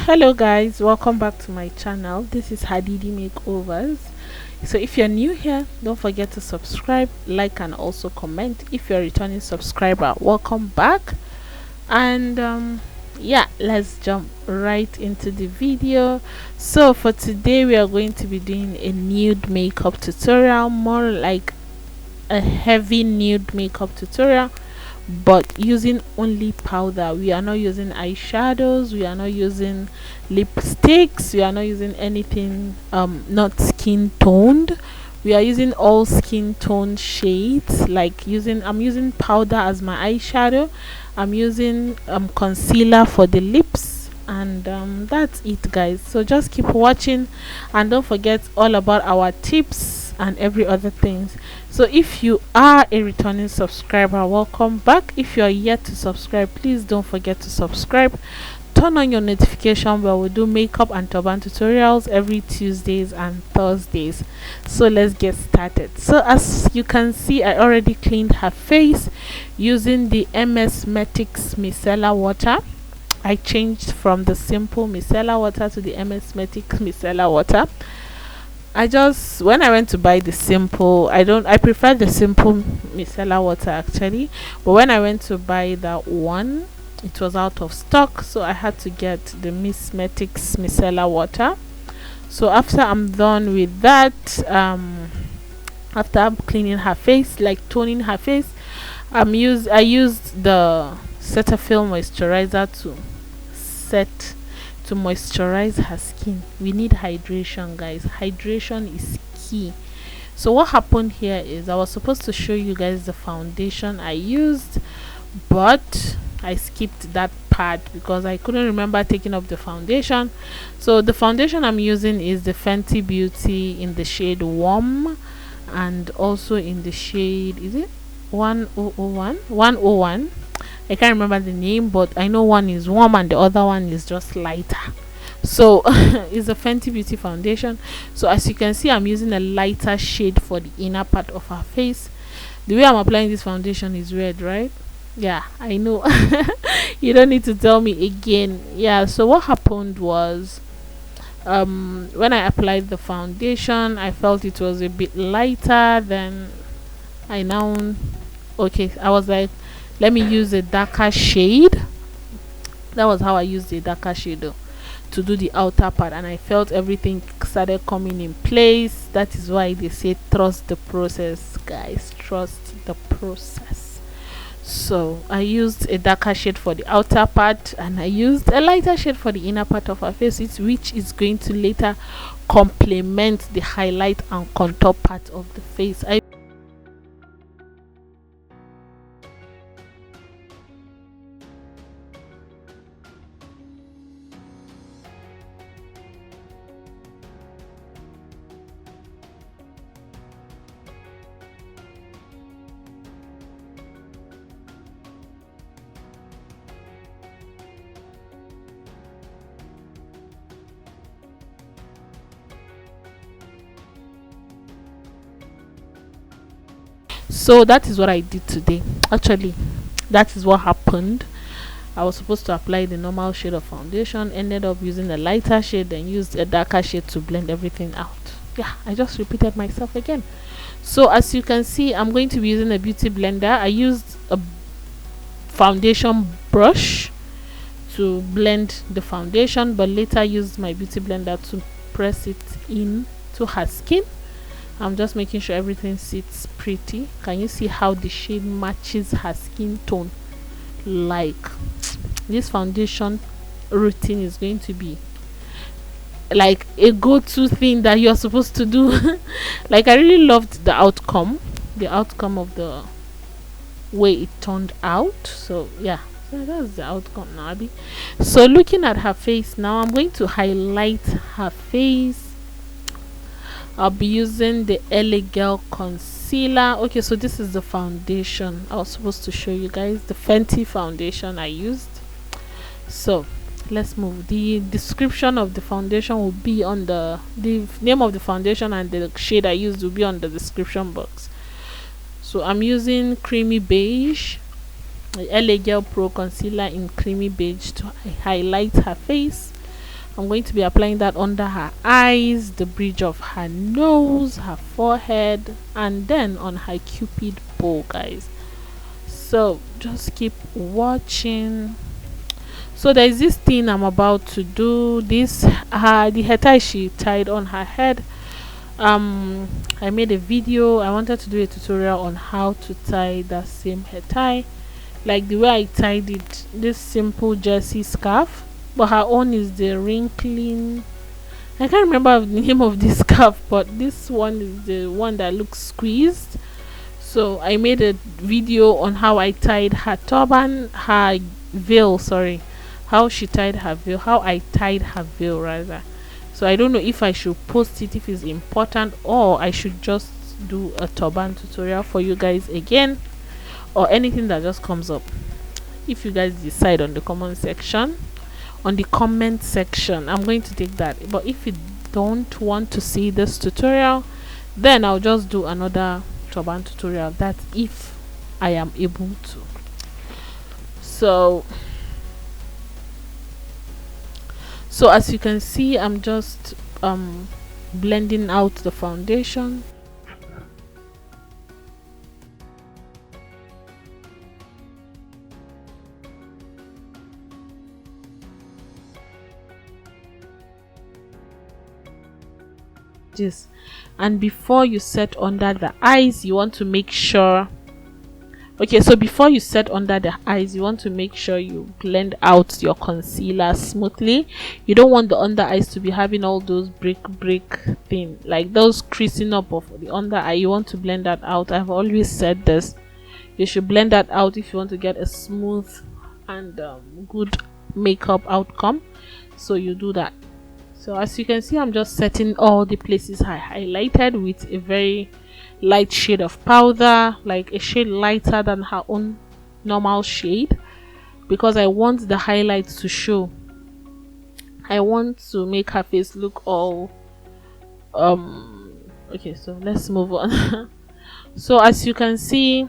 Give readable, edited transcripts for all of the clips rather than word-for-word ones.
Hello guys, welcome back to my channel. This is Hadidi Makeovers. So if you're new here, don't forget to subscribe, like, and also comment. If you're a returning subscriber, welcome back. And yeah, let's jump right into the video. So for today we are going to be doing a nude makeup tutorial, more like a heavy nude makeup tutorial, but using only powder. We are not using eyeshadows, we are not using lipsticks, we are not using anything not skin toned. We are using all skin tone shades. I'm using powder as my eyeshadow, I'm using concealer for the lips, and that's it guys. So just keep watching and don't forget all about our tips and every other things. So if you are a returning subscriber, welcome back. If you are yet to subscribe, please don't forget to subscribe. Turn on your notification bell. We do makeup and turban tutorials every Tuesdays and Thursdays. So let's get started. So as you can see, I already cleaned her face using the metics micellar water. I changed from the simple micellar water to the metics micellar water. When I went to buy the simple, I prefer the simple micellar water actually, but when I went to buy that one, it was out of stock, so I had to get the metics micellar water. So after I'm done with that, after I'm cleaning her face, like toning her face, I used the Cetaphil moisturizer to moisturize her skin. We need hydration guys, hydration is key. So what happened here is I was supposed to show you guys the foundation I used, but I skipped that part because I couldn't remember taking up the foundation. So the foundation I'm using is the Fenty Beauty in the shade Warm, and also in the shade, is it 101? I can't remember the name, but I know one is warm and the other one is just lighter. So it's a Fenty Beauty foundation. So as you can see, I'm using a lighter shade for the inner part of her face. The way I'm applying this foundation is red, right? Yeah, I know. You don't need to tell me again. Yeah, so what happened was, when I applied the foundation, I felt it was a bit lighter. Then I was like, let me use a darker shade. That was how I used the darker shade to do the outer part, and I felt everything started coming in place. That is why they say trust the process guys, trust the process. So I used a darker shade for the outer part, and I used a lighter shade for the inner part of her face, which is going to later complement the highlight and contour part of the face. So that is what I did today. Actually, that is what happened. I was supposed to apply the normal shade of foundation, ended up using a lighter shade, then used a darker shade to blend everything out. Yeah, I just repeated myself again. So as you can see, I'm going to be using a beauty blender. I used a foundation brush to blend the foundation, but later used my beauty blender to press it in to her skin. I'm just making sure everything sits pretty. Can you see how the shade matches her skin tone? Like, this foundation routine is going to be like a go-to thing that you're supposed to do. Like, I really loved the outcome of the way it turned out. So yeah, so that's the outcome now, Abby. So looking at her face now, I'm going to highlight her face. I'll be using the LA Girl concealer. Okay, so this is the foundation I was supposed to show you guys, the Fenty foundation I used. So let's move. The description of the foundation will be on the name of the foundation, and the shade I used will be on the description box. So I'm using creamy beige, the LA Girl Pro concealer in creamy beige to highlight her face. I'm going to be applying that under her eyes, the bridge of her nose, her forehead, and then on her cupid bow, guys. So just keep watching. So there is this thing I'm about to do. This the hair tie she tied on her head. I made a video. I wanted to do a tutorial on how to tie that same hair tie, like the way I tied it, this simple jersey scarf, but her own is the wrinkling. I can't remember the name of this scarf, but this one is the one that looks squeezed. So I made a video on how I tied her turban, her veil, sorry, how she tied her veil, how I tied her veil rather. So I don't know if I should post it if it's important, or I should just do a turban tutorial for you guys again, or anything that just comes up. If you guys decide on the comment section, I'm going to take that. But if you don't want to see this tutorial, then I'll just do another turban tutorial. That's if I am able to. So as you can see, I'm just blending out the foundation. This, and before you set under the eyes, you want to make sure, okay, so before you set under the eyes, you want to make sure you blend out your concealer smoothly. You don't want the under eyes to be having all those break thing, like those creasing up of the under eye. You want to blend that out. I've always said this, you should blend that out if you want to get a smooth and good makeup outcome. So you do that. So as you can see, I'm just setting all the places I highlighted with a very light shade of powder, like a shade lighter than her own normal shade, because I want the highlights to show. I want to make her face look all okay, so let's move on. So as you can see,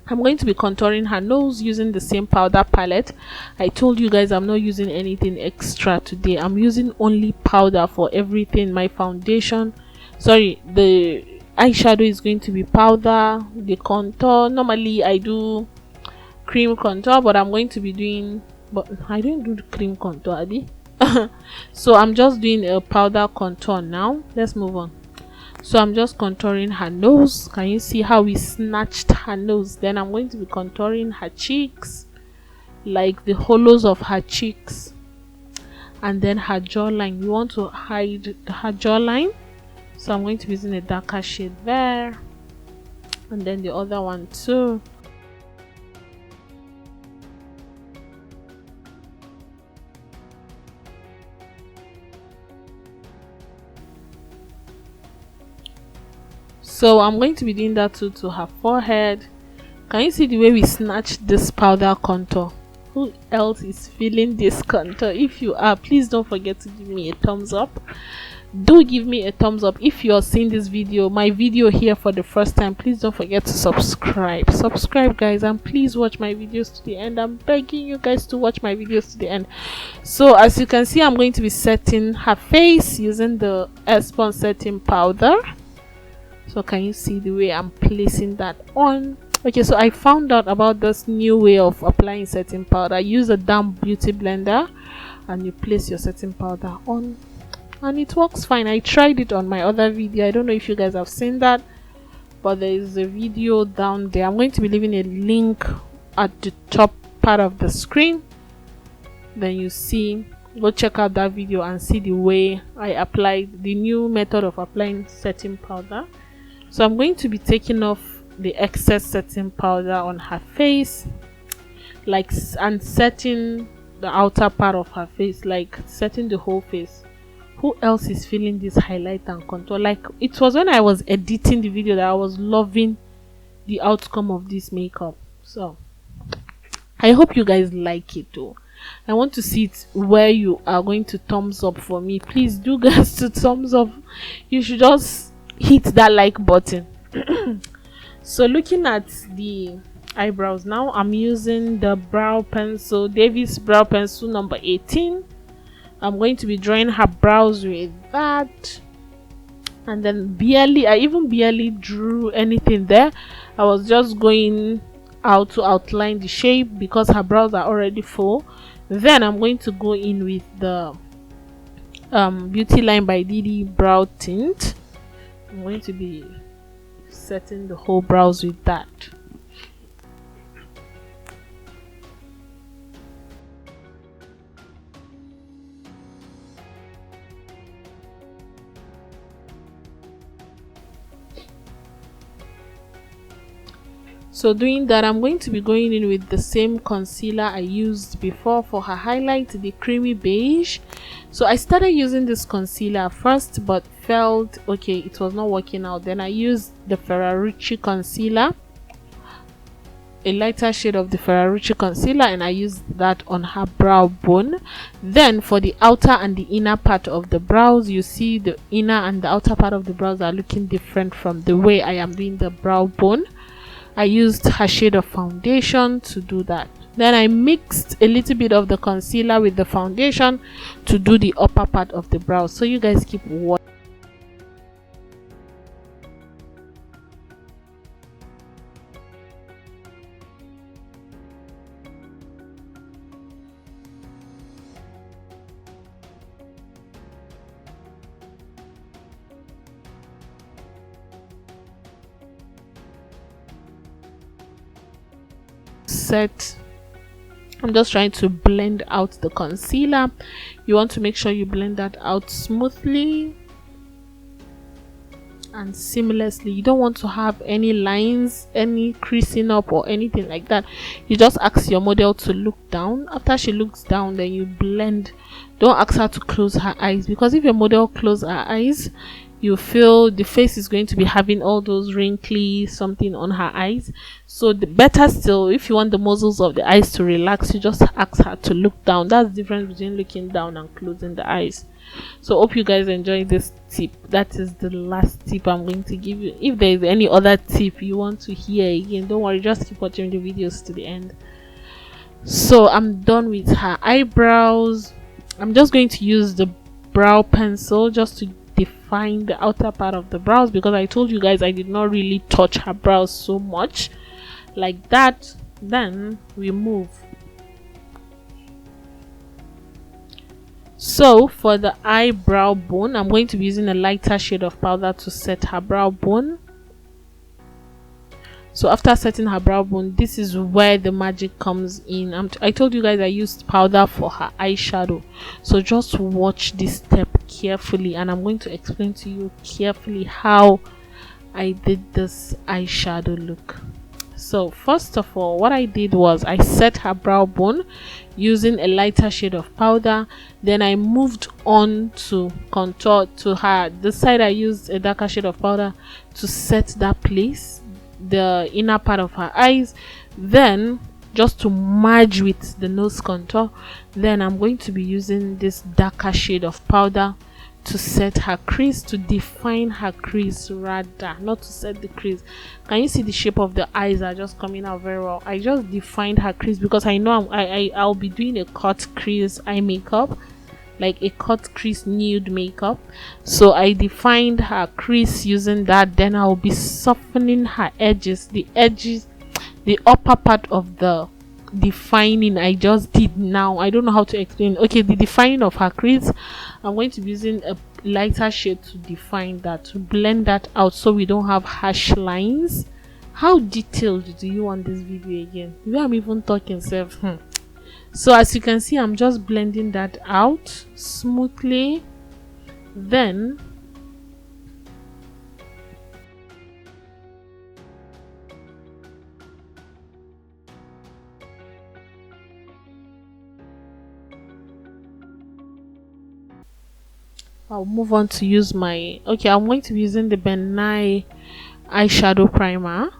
I'm going to be contouring her nose using the same powder palette. I told you guys I'm not using anything extra today. I'm using only powder for everything. My foundation, sorry, the eyeshadow is going to be powder. The contour, normally I do cream contour, but I'm going to be doing, but I don't do cream contour, Adi. So I'm just doing a powder contour now. Let's move on. So I'm just contouring her nose. Can you see how we snatched her nose? Then I'm going to be contouring her cheeks, like the hollows of her cheeks, and then her jawline. You want to hide her jawline, so I'm going to be using a darker shade there, and then the other one too. So I'm going to be doing that too to her forehead. Can you see the way we snatched this powder contour? Who else is feeling this contour? If you are, please don't forget to give me a thumbs up. Do give me a thumbs up if you're seeing this video, my video here for the first time. Please don't forget to subscribe. Subscribe, guys, and please watch my videos to the end. I'm begging you guys to watch my videos to the end. So as you can see, I'm going to be setting her face using the Airspun setting powder. So can you see the way I'm placing that on? Okay, so I found out about this new way of applying setting powder. Use a damp beauty blender and you place your setting powder on, and it works fine. I tried it on my other video. I don't know if you guys have seen that, but there is a video down there. I'm going to be leaving a link at the top part of the screen. Then you see, go check out that video and see the way I applied the new method of applying setting powder. So I'm going to be taking off the excess setting powder on her face, like, and setting the outer part of her face, like setting the whole face. Who else is feeling this highlight and contour? Like, it was when I was editing the video that I was loving the outcome of this makeup. So I hope you guys like it though. I want to see it where you are going to thumbs up for me. Please do, guys, to thumbs up. You should just hit that like button. So looking at the eyebrows now, I'm using the brow pencil, Davis brow pencil number 18. I'm going to be drawing her brows with that. And then I even barely drew anything there. I was just going out to outline the shape because her brows are already full. Then I'm going to go in with the Beauty Line by Didi brow tint. I'm going to be setting the whole brows with that. So doing that, I'm going to be going in with the same concealer I used before for her highlight, the creamy beige. So I started using this concealer first but felt okay, it was not working out. Then I used the Ferrarucci concealer, a lighter shade of the Ferrarucci concealer, and I used that on her brow bone. Then for the outer and the inner part of the brows, you see the inner and the outer part of the brows are looking different from the way I am doing the brow bone. I used her shade of foundation to do that. Then I mixed a little bit of the concealer with the foundation to do the upper part of the brows. So you guys keep watching. Set. I'm just trying to blend out the concealer. You want to make sure you blend that out smoothly and seamlessly. You don't want to have any lines, any creasing up or anything like that. You just ask your model to look down. After she looks down, then you blend. Don't ask her to close her eyes, because if your model closes her eyes, you feel the face is going to be having all those wrinkly something on her eyes. So the better still, if you want the muscles of the eyes to relax, you just ask her to look down. That's the difference between looking down and closing the eyes. So hope you guys enjoy this tip. That is the last tip I'm going to give you. If there is any other tip you want to hear again, don't worry, just keep watching the videos to the end. So I'm done with her eyebrows. I'm just going to use the brow pencil just to define the outer part of the brows, because I told you guys I did not really touch her brows so much like that. Then we move. So for the eyebrow bone, I'm going to be using a lighter shade of powder to set her brow bone. So after setting her brow bone, this is where the magic comes in. I told you guys I used powder for her eyeshadow, so just watch this step carefully, and I'm going to explain to you carefully how I did this eyeshadow look. So first of all, what I did was I set her brow bone using a lighter shade of powder. Then I moved on to contour to her. This side I used a darker shade of powder to set that place, the inner part of her eyes. Then just to merge with the nose contour, then I'm going to be using this darker shade of powder to set her crease, to define her crease, rather, not to set the crease. Can you see the shape of the eyes are just coming out very well? I just defined her crease because I know I'll be doing a cut crease eye makeup, like a cut crease nude makeup. So I defined her crease using that. Then I'll be softening her edges, the upper part of the defining I just did now. I don't know how to explain. Okay, the defining of her crease, I'm going to be using a lighter shade to define that, to blend that out so we don't have harsh lines. How detailed do you want this video again? Maybe I'm even talking self. So as you can see, I'm just blending that out smoothly. Then I'll move on to use my, I'm going to be using the Benai eyeshadow primer,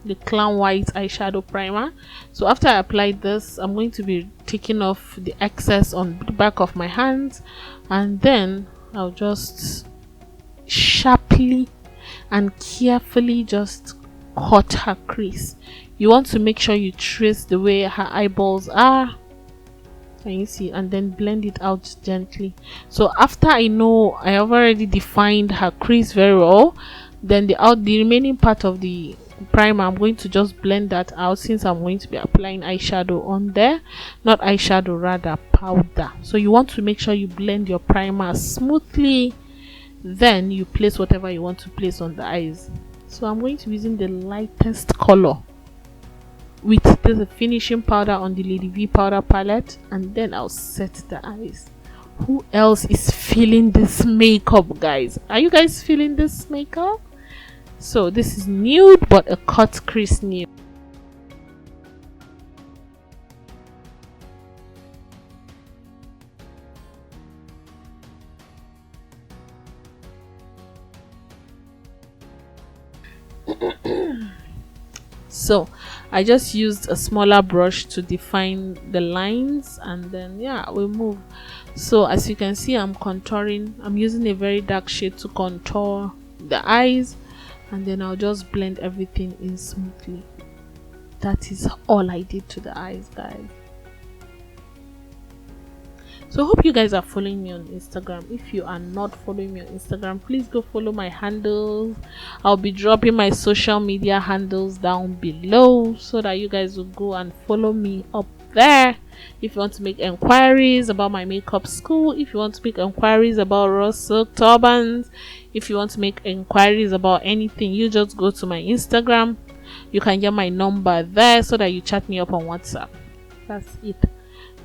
the Clown White eyeshadow primer. So after I applied this, I'm going to be taking off the excess on the back of my hands, and then I'll just sharply and carefully just cut her crease. You want to make sure you trace the way her eyeballs are. Can you see? And then blend it out gently. So after I know I have already defined her crease very well, then the remaining part of the primer, I'm going to just blend that out, since I'm going to be applying eyeshadow on there. Not eyeshadow, rather powder. So you want to make sure you blend your primer smoothly, then you place whatever you want to place on the eyes. So I'm going to be using the lightest color with the finishing powder on the Lady V powder palette, and then I'll set the eyes. Who else is feeling this makeup, guys? Are you guys feeling this makeup? So this is nude, but a cut crease nude. So I just used a smaller brush to define the lines, and then yeah, we move. So as you can see, I'm contouring. I'm using a very dark shade to contour the eyes, and then I'll just blend everything in smoothly. That is all I did to the eyes, guys. So I hope you guys are following me on Instagram. If you are not following me on Instagram, please go follow my handles. I'll be dropping my social media handles down below so that you guys will go and follow me up there. If you want to make inquiries about my makeup school, if you want to make inquiries about raw silk turbans, if you want to make inquiries about anything, you just go to my Instagram. You can get my number there so that you chat me up on WhatsApp. That's it.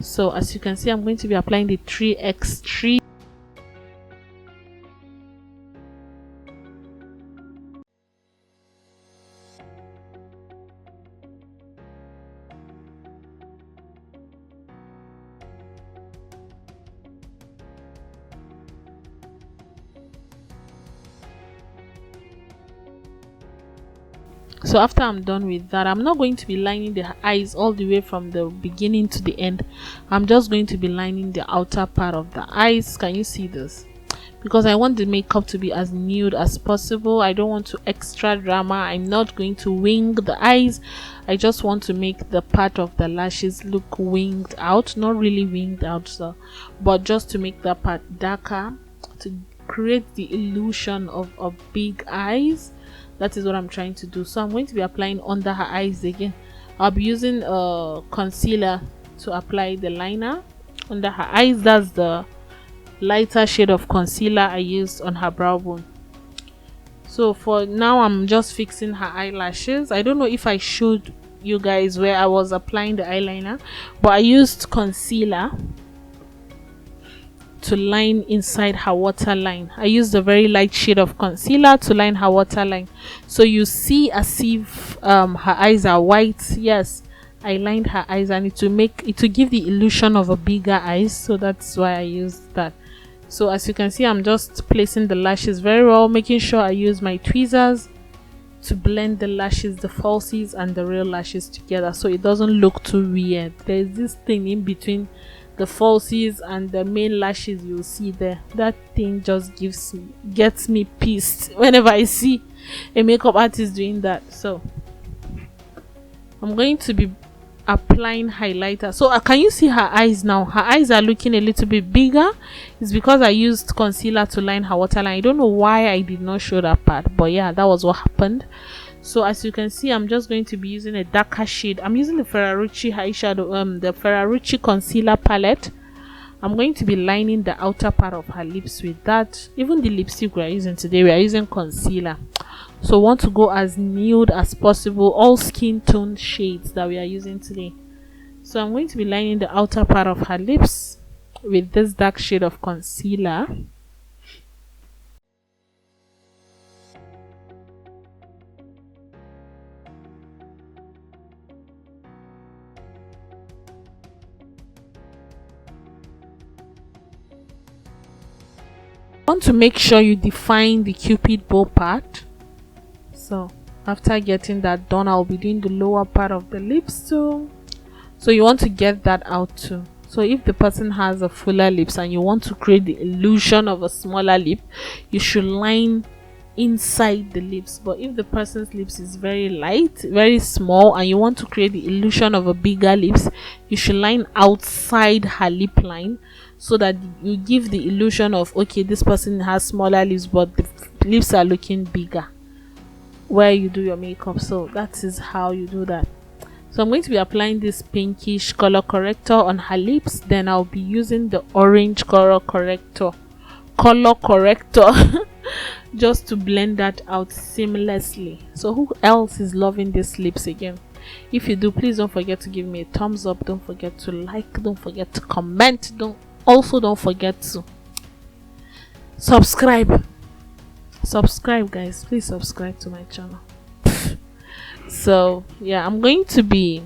So as you can see, I'm going to be applying the 3x3. So after I'm done with that, I'm not going to be lining the eyes all the way from the beginning to the end. I'm just going to be lining the outer part of the eyes. Can you see this? Because I want the makeup to be as nude as possible. I don't want to extra drama. I'm not going to wing the eyes. I just want to make the part of the lashes look winged out. Not really winged out, so, but just to make that part darker, to create the illusion of big eyes. That is what I'm trying to do. So I'm going to be applying under her eyes again. I'll be using a concealer to apply the liner under her eyes. That's the lighter shade of concealer I used on her brow bone. So for now, I'm just fixing her eyelashes. I don't know if I showed you guys where I was applying the eyeliner, but I used concealer to line inside her waterline. I used a very light shade of concealer to line her waterline, so you see as if her eyes are white. Yes, I lined her eyes, and to give the illusion of a bigger eyes, so that's why I used that. So as you can see, I'm just placing the lashes very well, making sure I use my tweezers to blend the lashes, the falsies and the real lashes together, so it doesn't look too weird. There's this thing in between the falsies and the main lashes you'll see there. That thing just gets me pissed whenever I see a makeup artist doing that. So I'm going to be applying highlighter. So can you see her eyes now? Her eyes are looking a little bit bigger. It's because I used concealer to line her waterline. I don't know why I did not show that part, but yeah, that was what happened. So as you can see, I'm just going to be using a darker shade. I'm using the Ferrarucci eyeshadow, the Ferrarucci concealer palette. I'm going to be lining the outer part of her lips with that. Even the lipstick we are using today, we are using concealer. So want to go as nude as possible, all skin tone shades that we are using today. So I'm going to be lining the outer part of her lips with this dark shade of concealer. Want to make sure you define the cupid bow part. So after getting that done, I'll be doing the lower part of the lips too. So you want to get that out too. So if the person has a fuller lips and you want to create the illusion of a smaller lip, you should line inside the lips. But if the person's lips is very light, very small, and you want to create the illusion of a bigger lips, you should line outside her lip line, so that you give the illusion of, okay, this person has smaller lips but the lips are looking bigger where you do your makeup. So that is how you do that. So I'm going to be applying this pinkish color corrector on her lips. Then I'll be using the orange color corrector just to blend that out seamlessly. So who else is loving these lips again? If you do, please don't forget to give me a thumbs up. Don't forget to like, don't forget to comment, don't forget to subscribe guys. Please subscribe to my channel. So yeah, I'm going to be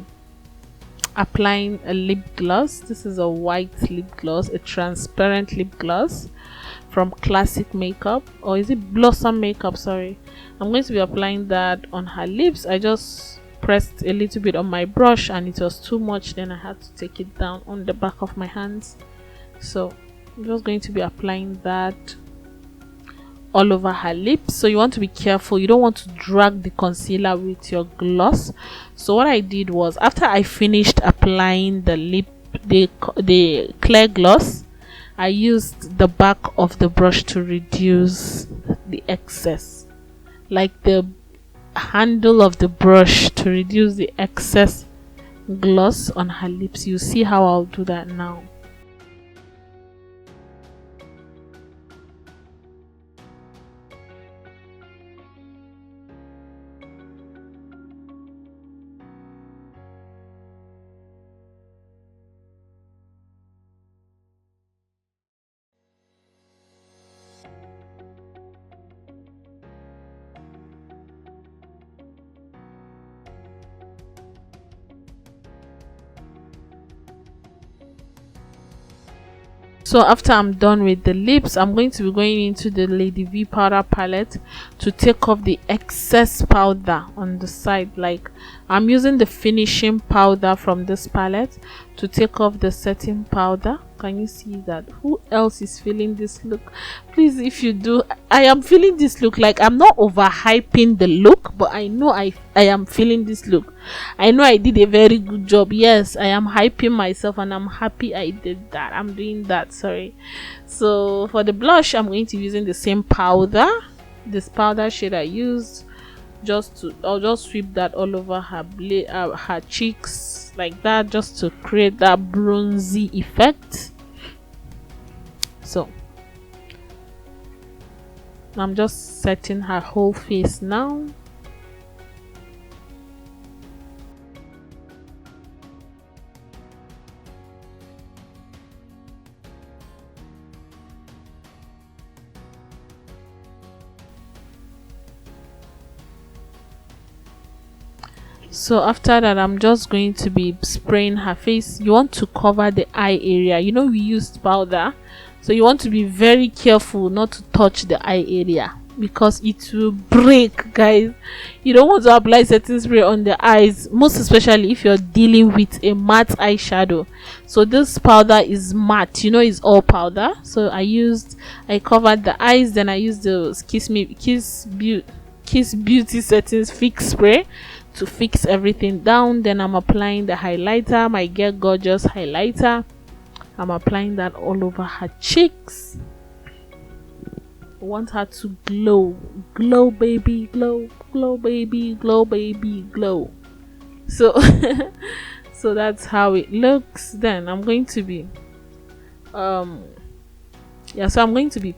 applying a lip gloss. This is a white lip gloss, a transparent lip gloss from Classic Makeup, or is it Blossom Makeup? Sorry. I'm going to be applying that on her lips. I just pressed a little bit on my brush and it was too much, then I had to take it down on the back of my hands. So I'm just going to be applying that all over her lips. So you want to be careful, you don't want to drag the concealer with your gloss. So what I did was, after I finished applying the clear gloss, I used the back of the brush to reduce the excess, like the handle of the brush, to reduce the excess gloss on her lips. You see how I'll do that now. So after I'm done with the lips, I'm going to be going into the Lady V powder palette to take off the excess powder on the side. Like, I'm using the finishing powder from this palette to take off the setting powder. Can you see that? Who else is feeling this look? Please, if you do, I am feeling this look. Like, I'm not overhyping the look, but I know I am feeling this look. I know I did a very good job. Yes, I am hyping myself and I'm happy I did that. I'm doing that, sorry. So for the blush, I'm going to be using the same powder, this powder shade I used. I'll just sweep that all over her cheeks like that, just to create that bronzy effect. So I'm just setting her whole face now. So after that, I'm just going to be spraying her face. You want to cover the eye area. You know, we used powder, so you want to be very careful not to touch the eye area, because it will break, guys. You don't want to apply setting spray on the eyes, most especially if you're dealing with a matte eyeshadow. So this powder is matte, you know, it's all powder. So I covered the eyes, then I used the Kiss Beauty Settings Fix Spray to fix everything down. Then I'm applying the highlighter, my Get Gorgeous highlighter. I'm applying that all over her cheeks. I want her to glow. Glow, baby, glow. Glow, baby, glow, baby, glow. So so that's how it looks. Then I'm going to be so I'm going to be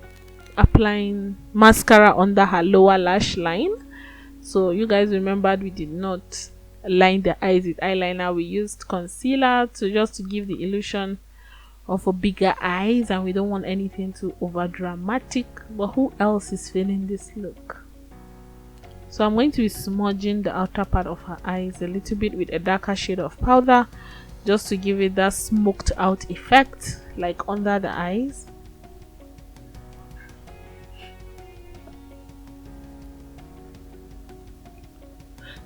applying mascara under her lower lash line. So you guys remembered we did not line the eyes with eyeliner. We used concealer to give the illusion of a bigger eyes, and we don't want anything too over dramatic. But who else is feeling this look? So I'm going to be smudging the outer part of her eyes a little bit with a darker shade of powder, just to give it that smoked out effect, like under the eyes.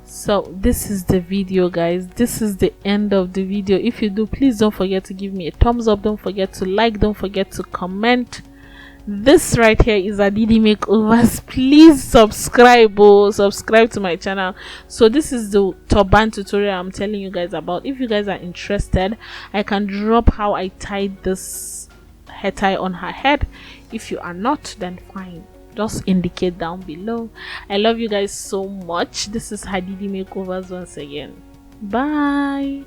So this is the video, guys. This is the end of the video. If you do, please don't forget to give me a thumbs up, don't forget to like, don't forget to comment, This right here is Didi Makeovers. Please subscribe, subscribe to my channel. So this is the turban tutorial I'm telling you guys about. If you guys are interested, I can drop how I tied this hair tie on her head. If you are not, then fine, just indicate down below. I love you guys so much. This is Didi Makeovers once again. Bye.